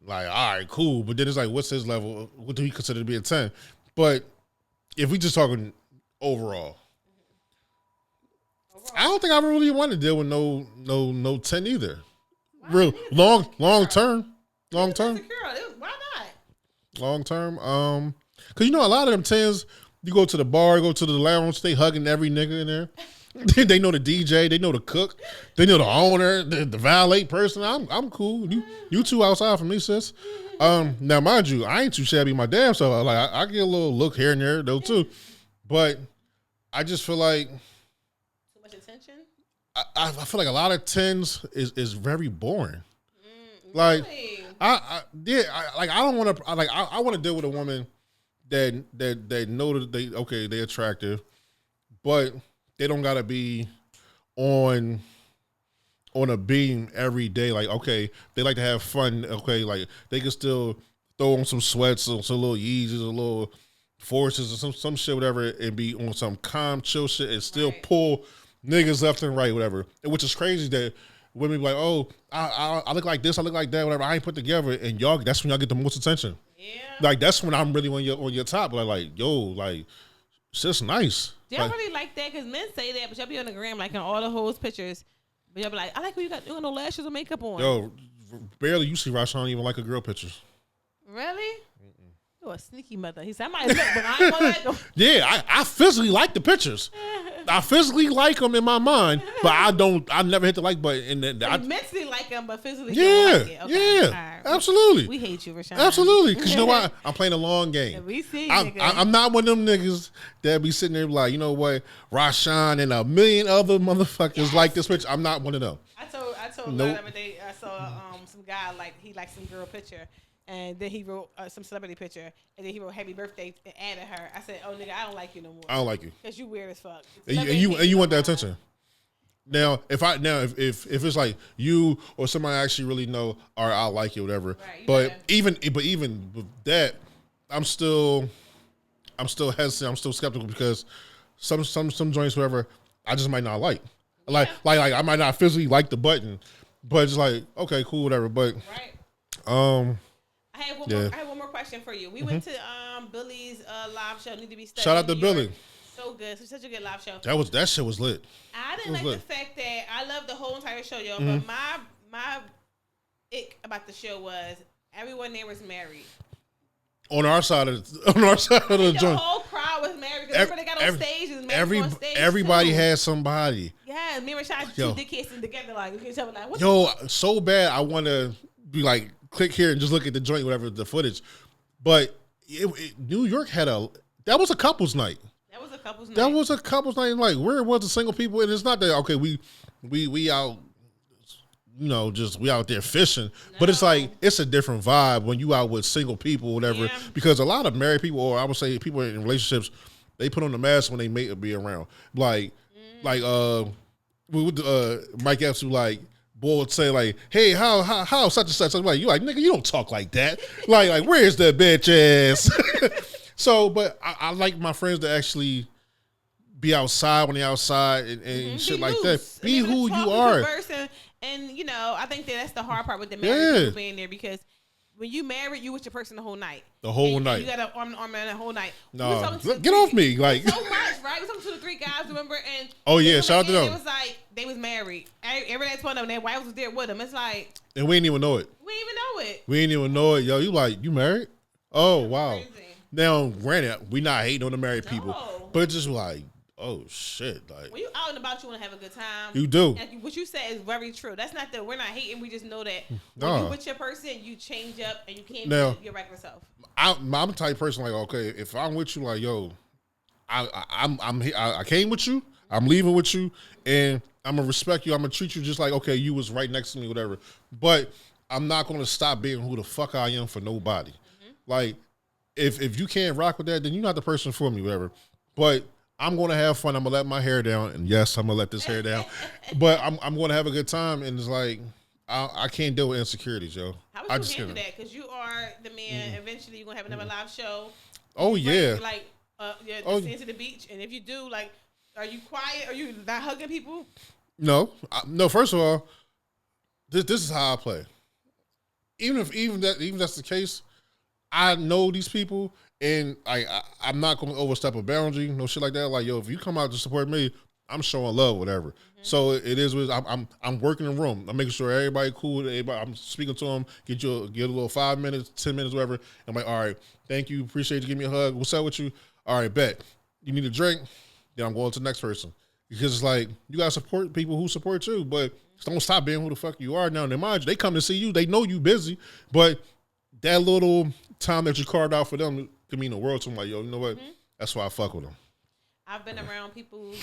like, all right, cool. But then it's like, what's his level? What do he consider to be a 10? But if we just talking overall, I don't think I really want to deal with no 10 either. Real long term. Long term.
Why not?
long term. Cause you know a lot of them tens, you go to the bar, go to the lounge, they hugging every nigga in there. They know the DJ, they know the cook, they know the owner, the valet person. I'm cool. You two outside for me, sis. Now mind you, I ain't too shabby my damn self. Like I get a little look here and there though too, but I just feel like
too much attention.
I feel like a lot of tens is very boring.
Really?
Like I don't want to I want to deal with a woman that know that they're attractive, but they don't gotta be on a beam every day. Like, okay, they like to have fun. Okay, like they can still throw on some sweats or some little Yeezys or little Forces or some shit, whatever, and be on some calm, chill shit and still pull niggas left and right, whatever. And which is crazy that women be like, oh, I look like this, I look like that, whatever. I ain't put together, and y'all, that's when y'all get the most attention.
Yeah.
Like that's when I'm really on your top. Like yo, like shit's nice.
Do y'all really like that? Because men say that, but y'all be on the gram like in all the hoes pictures. But y'all be like, I like when you got no lashes or makeup on.
Yo, barely you see Rashawn even like a girl pictures.
Really? You're a sneaky mother. He said, I might look, but I ain't gonna let them.
Yeah, I physically like the pictures. I physically like them in my mind, but I never hit the like button. And
I mentally like them, but physically
don't
like it. Okay.
Yeah, right. Absolutely.
We hate you, Rashawn.
Absolutely, because you know why? I'm playing a long game.
Yeah, we see,
I'm not one of them niggas that be sitting there like, you know what, Rashawn and a million other motherfuckers like this picture. I'm not one of them.
I told nope. the other day I saw some guy like he liked some girl picture. And then he wrote some celebrity picture, and then he wrote "Happy Birthday" and added her. I said, "Oh nigga, I don't like you no more.
I don't like you
because you weird as fuck.
And you want that attention. Now, if it's like you or somebody I actually really know, or I like you, whatever. Right, but even with that, I'm still hesitant. I'm still skeptical because some joints, whatever, I just might not like. Like I might not physically like the button, but it's like okay, cool, whatever. But
I have one more question for you. We went to Billy's live show. Need to be studied.
Shout out to Billy.
So good. Such a good live show.
That shit was lit.
I didn't like the fact that I loved the whole entire show, y'all. But my ick about the show was everyone there was married. On our side of the joint, the whole crowd was married. Because they got on stage. And on stage
everybody had somebody.
Yeah, me and Rashad two dickheads together. Like you can tell me like, what
so bad. I want to be like. Click here and just look at the joint, whatever the footage. But New York had that was a couples night.
That was a couples night.
That was a couples night. Like where was the single people? And it's not that okay. We out, you know, just we out there fishing. No. But it's like it's a different vibe when you out with single people, whatever. Yeah. Because a lot of married people, or I would say people in relationships, they put on the mask when they mate or be around. Like Mike Epps who like. Boy would say like, "Hey, how such and such?" I'm like, "You like nigga, you don't talk like that. like where's the bitch ass?" So, but I like my friends to actually be outside when they're outside and shit like that. Be who you are.
And you know, I think that's the hard part with the married people being there because when you married, you with your person the whole night.
The whole night.
You got an arm in arm the whole night.
No, get off me, like
so much, right? We talking to the three guys, remember? And
shout out to them.
It was like they was married. Every last one of them, their wives was there with them. It's like,
and we didn't even know it.
We didn't even know it.
We didn't even know it, yo. You married? Oh wow. Crazy. Now, granted, we not hating on the married people, but it's just like. Oh shit! Like
when you out and about, you want to have a good time.
You do.
And what you said is very true. That's not that we're not hating. We just know that when you with your person, you change up and you can't be your regular self.
I'm the type of person like okay, if I'm with you, like yo, I came with you. I'm leaving with you, and I'm gonna respect you. I'm gonna treat you just like okay, you was right next to me, whatever. But I'm not gonna stop being who the fuck I am for nobody. Mm-hmm. Like if you can't rock with that, then you're not the person for me, whatever. But I'm going to have fun. I'm going to let my hair down. And yes, I'm going to let this hair down. But I'm going to have a good time. And it's like, I can't deal with insecurities, yo.
How would you handle that? Because you are the man. Mm-hmm. Eventually, you're going to have another live show.
Oh, yeah.
Like, to the beach. And if you do, like, are you quiet? Are you not hugging people?
No. No, first of all, this is how I play. Even that's the case, I know these people. And I'm not going to overstep a boundary, no shit like that. Like, yo, if you come out to support me, I'm showing love, whatever. So it is. I'm working the room. I'm making sure everybody cool. Everybody, I'm speaking to them. Get a little 5 minutes, 10 minutes, whatever. I'm like, all right, thank you, appreciate you, give me a hug. What's up with you? All right, bet. You need a drink? Then I'm going to the next person because it's like you gotta support people who support you, but don't stop being who the fuck you are now. And mind you, they come to see you. They know you busy, but that little time that you carved out for them could mean the world to them. Like, yo, you know what? That's why I fuck with them.
I've been around people who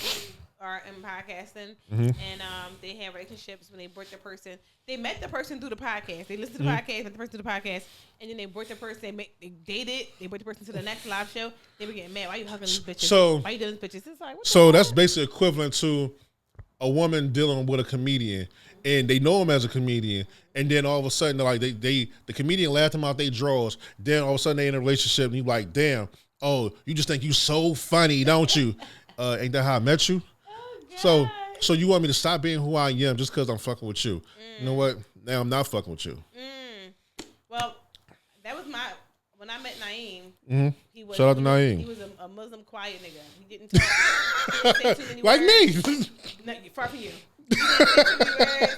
are in podcasting, and they have relationships when they brought the person. They met the person through the podcast. They listened to the podcast, met the person through the podcast, and then they brought the person. They dated. They brought the person to the next live show. They were getting mad. Why you hugging these bitches?
So
why you doing these bitches? It's like,
so that's basically equivalent to a woman dealing with a comedian, and they know him as a comedian, and then all of a sudden, like the comedian laughed him out their drawers. Then all of a sudden, they in a relationship, and you like, damn. Oh, you just think you so funny, don't you? Ain't that how I met you? Oh, so you want me to stop being who I am just because I'm fucking with you? You know what? Now I'm not fucking with you.
Well, that was when I met Naeem. He was,
shout out to Naeem.
He was a Muslim quiet nigga. He didn't talk. He didn't say too many
like
words.
me.
No, far from you. He didn't say too many words.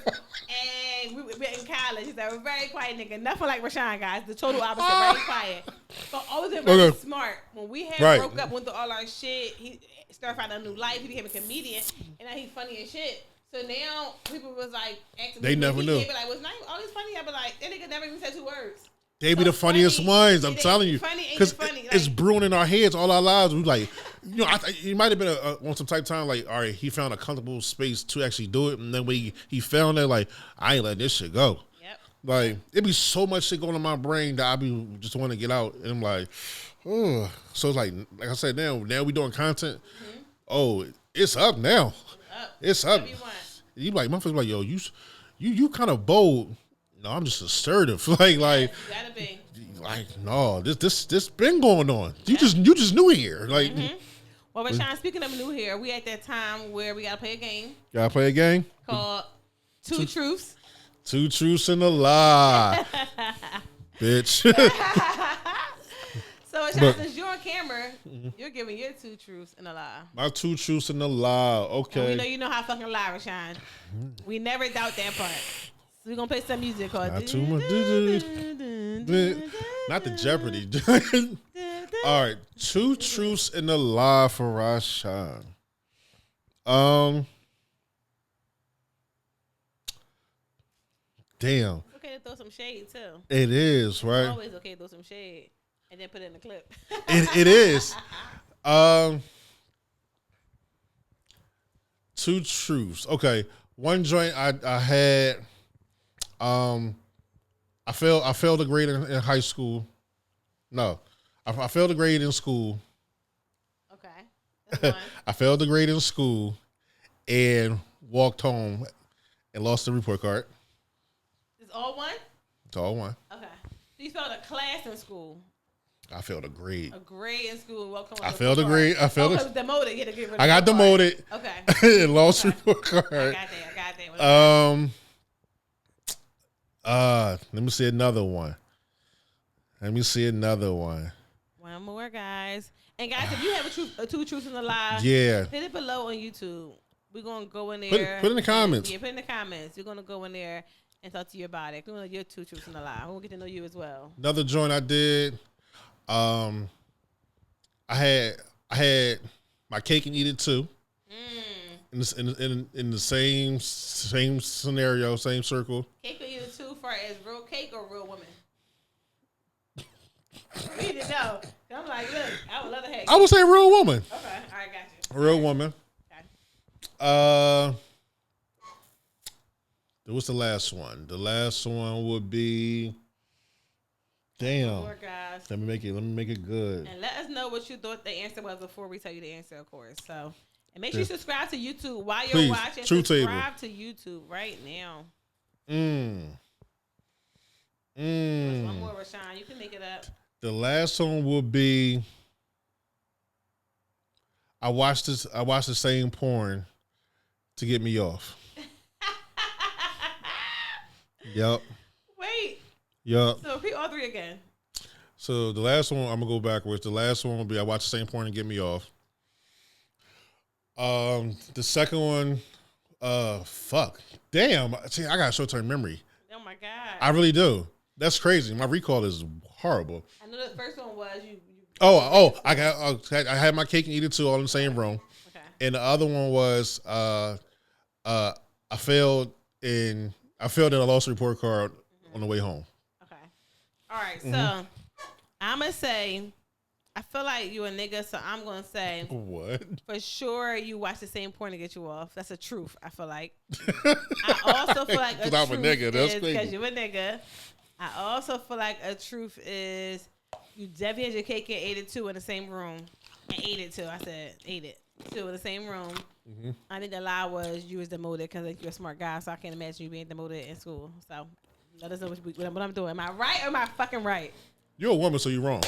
And we were in college. He's a very quiet nigga. Nothing like Rashawn, guys. The total opposite. Very quiet. But always been very smart. When we had broke up, went through all our shit, he started finding a new life. He became a comedian. And now he's funny as shit. So now people was like, asking
they never knew.
They be like, was Naeem always funny? I be like, that nigga never even said 2 words.
They be the funniest ones. I'm telling you, because it's brewing in our heads all our lives. We like, you know, he might have been on some type of time like, all right, he found a comfortable space to actually do it, and then when he found that, like, I ain't letting this shit go.
Yep.
Like, it be so much shit going on in my brain that I be just want to get out, and I'm like, oh. So it's like I said, now we doing content. Oh, it's up now. It's up. You like, motherfuckers like, yo, you kind of bold. No, I'm just assertive. like,
you gotta be.
Like, no, this been going on. You just new here. Like,
well, Rashawn, speaking of new here, we at that time where we gotta play a game.
Gotta play a game
called Two Truths.
2 truths and a lie, bitch.
So, Rashawn, since you're on camera, you're giving your 2 truths and a lie.
My 2 truths and a lie. Okay.
And we know you know how to fucking lie, Rashawn. We never doubt that part. So we're gonna play some music called
Not too much. Not the Jeopardy. All right, 2 truths and a lie for Rashawn. Damn.
It's okay to throw some shade too.
It is, right?
It's always okay to throw some shade and then put it in the clip.
It is. 2 truths. Okay. One joint I had. I failed a grade in high school. No, I failed a grade in school.
Okay. That's one.
I failed a grade in school and walked home and lost the report card.
It's all one?
It's all one.
Okay. So you failed a class in school.
I failed a grade.
A grade in school. Welcome.
I failed a grade. I failed
it. Demoted. You had to get rid of
I got demoted.
Okay.
And lost report card.
I got that.
Let me see another one.
One more, guys. And guys, if you have a 2 truths and a lie,
hit
it below on YouTube. We're gonna go in there.
Put in the comments.
Put in the comments. We're gonna go in there and talk to you about it. We want your 2 truths and a lie. We'll get to know you as well.
Another joint I did. I had my cake and eat it too. In the same scenario, same circle.
Cake and eat it too, far as real cake or real woman? We need to know. I'm like, look, I would love to have cake.
I would say real woman.
Okay, all right, got you.
Real woman.
Okay.
What's the last one? The last one would be. Damn.
Lord, guys.
Let me make it good.
And let us know what you thought the answer was before we tell you the answer, of course. So, and make sure you subscribe to YouTube while you're watching. Subscribe to YouTube right now. One more, Rashawn. You can make it up.
The last one will be. I watched the same porn to get me off. Yep.
Wait.
Yep.
So repeat all 3 again.
So the last one, I'm gonna go backwards. The last one will be I watched the same porn and get me off. The second one, fuck, damn. See, I got a short-term memory.
Oh my god.
I really do. That's crazy. My recall is horrible.
I know the first one was you
I had my cake and eat it too, all in the same room.
Okay.
And the other one was I failed in a lost report card on the way home.
Okay. All right. So I'm gonna say, I feel like you a nigga, so I'm gonna say
What?
for sure you watch the same porn to get you off. That's a truth. I feel like. I also feel like a
'Cause I'm a
truth
nigga, that's
is
crazy.
because you're a nigga. I also feel like a truth is you definitely had your cake and ate it too in the same room. And ate it too. I said ate it too in the same room. I think the lie was you was demoted because like, you're a smart guy, so I can't imagine you being demoted in school. So let us know what I'm doing. Am I right or am I fucking right?
You're a woman, so you're wrong.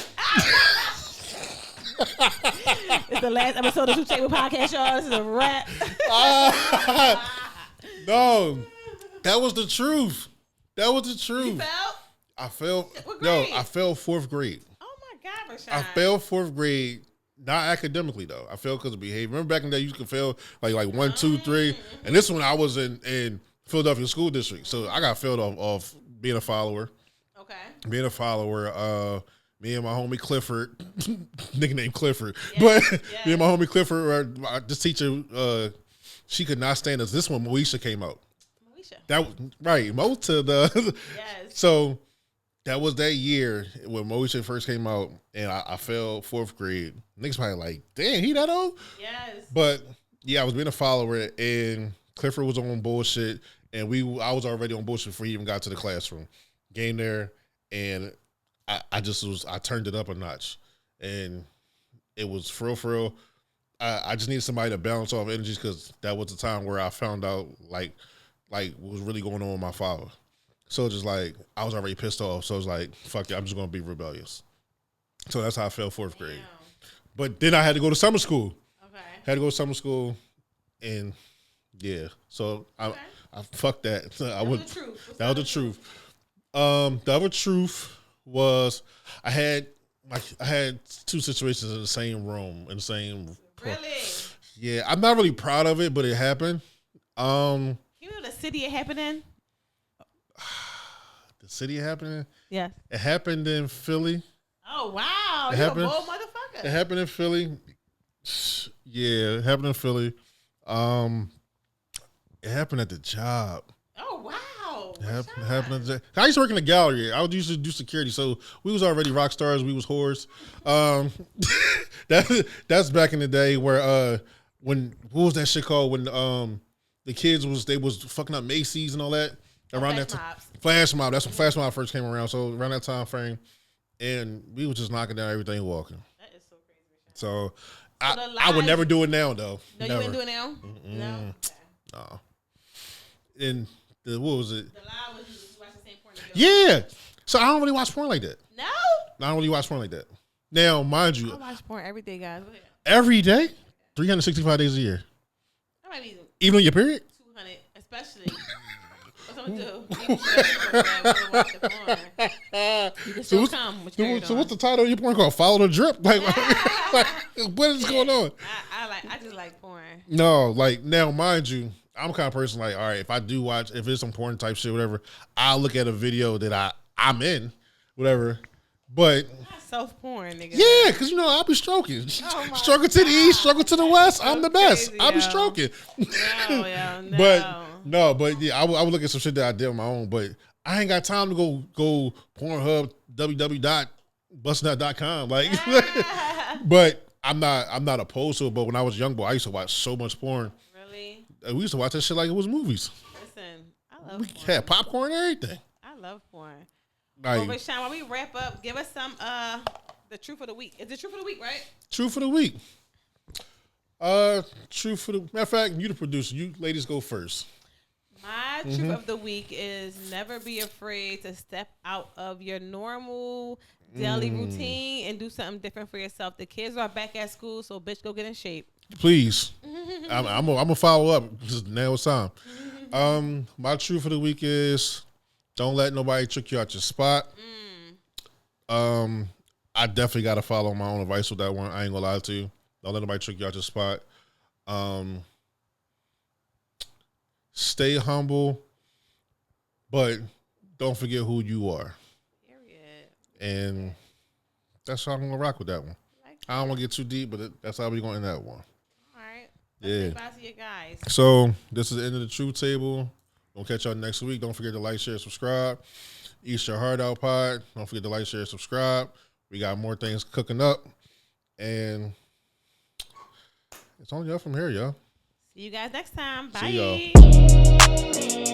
It's the last episode of Two Table Podcast, y'all. This is a wrap.
No, that was the truth. That was the truth.
You felt?
I failed.
What
No,
grade?
I failed fourth grade.
Oh my God, Rashawn.
I failed fourth grade, not academically though. I failed because of behavior. Remember back in the day, you could fail like 1, 2, 3, and this one I was in Philadelphia school district, so I got failed off being a follower.
Okay.
Being a follower. Me and my homie Clifford, nickname Clifford,
Yes,
but
yes.
me and my homie Clifford, this teacher, she could not stand us. This one, Moesha came out.
Moesha.
That was right, Mo to the.
Yes.
So that was that year when Moesha first came out, and I failed fourth grade. Niggas probably like, damn, he that old?
Yes.
But yeah, I was being a follower, and Clifford was on bullshit, and I was already on bullshit before he even got to the classroom. Game there, and I turned it up a notch, and it was for real. I just needed somebody to balance off energies because that was the time where I found out like what was really going on with my father. So just like I was already pissed off, so I was like, fuck it, I'm just gonna be rebellious. So that's how I failed fourth grade. But then I had to go to summer school.
Okay.
Had to go to summer school, and yeah, so I fuck that.
That was the truth.
That was the truth. The other truth was I had two situations in the same room in the same.
Really?
Yeah, I'm not really proud of it, but it happened.
You know the city it happened in?
The city happening.
Yes.
It happened in Philly.
Oh wow!
It
You
happened-
a bold motherfucker.
It happened in Philly. Yeah, it happened in Philly. It happened at the job.
Oh wow!
It happened at the, I used to work in the gallery. I used to do security, so we was already rock stars. We was whores. That's back in the day where when what was that shit called when the kids was fucking up Macy's and all that around that time. Flash mob. That's when Flash mob first came around. So around that time frame, and we was just knocking down everything walking.
That is so crazy.
So
the
I would
lie-
never do it now though.
No,
Never.
you wouldn't do it now. No.
No. And what was it?
The lie was you watch the same porn.
Yeah. So I don't really watch porn like that.
No.
I don't really watch porn like that. Now, mind
I
you,
watch porn every day, guys. Go ahead.
every day, 365 days a year,
That might be
even on your period.
200, especially. What's I'm gonna do? Even if watch the porn. You can still come. With your
So what's the title of your porn called? Follow the drip. Like, what is going on?
I just like porn.
No, like now, mind you, I'm the kind of person like, all right, if I do watch, if it's some porn type shit, whatever, I'll look at a video that I'm in, whatever. But
Not self porn, nigga.
yeah, because I'll be stroking,
Oh my
stroking to the east, stroking to the west. I'm the best.
crazy,
I'll be
yo.
stroking.
No, yo, no.
But yeah, I would look at some shit that I did on my own. But I ain't got time to go Pornhub, www.busnut.com. Like, but I'm not opposed to it. But when I was young boy, I used to watch so much porn.
Really?
We used to watch that shit like it was movies.
Listen, I love
We
porn.
had popcorn and everything.
I love porn.
Like,
Well, Rashawn, while we wrap up, give us some the truth of the week. Is the truth of the week, right?
truth for the week. Truth for the matter of fact, you the producer. You ladies go first.
My truth of the week is never be afraid to step out of your normal daily routine and do something different for yourself. The kids are back at school, so bitch, go get in shape.
Please. I'm gonna follow up because now it's time. My truth for the week is don't let nobody trick you out your spot. I definitely gotta follow my own advice with that one. I ain't gonna lie to you. Don't let nobody trick you out your spot. Stay humble, but don't forget who you are.
Period.
And that's how I'm gonna rock with that one. I don't want to get too deep, but that's how we're going to end that one.
All right.
Yeah.
Bye to you guys.
So this is the end of the Truth Table. We'll catch y'all next week. Don't forget to like, share, subscribe. Eat Your Heart Out Pod. Don't forget to like, share, subscribe. We got more things cooking up. And it's only up from here, y'all.
See you guys next time. Bye.
See y'all.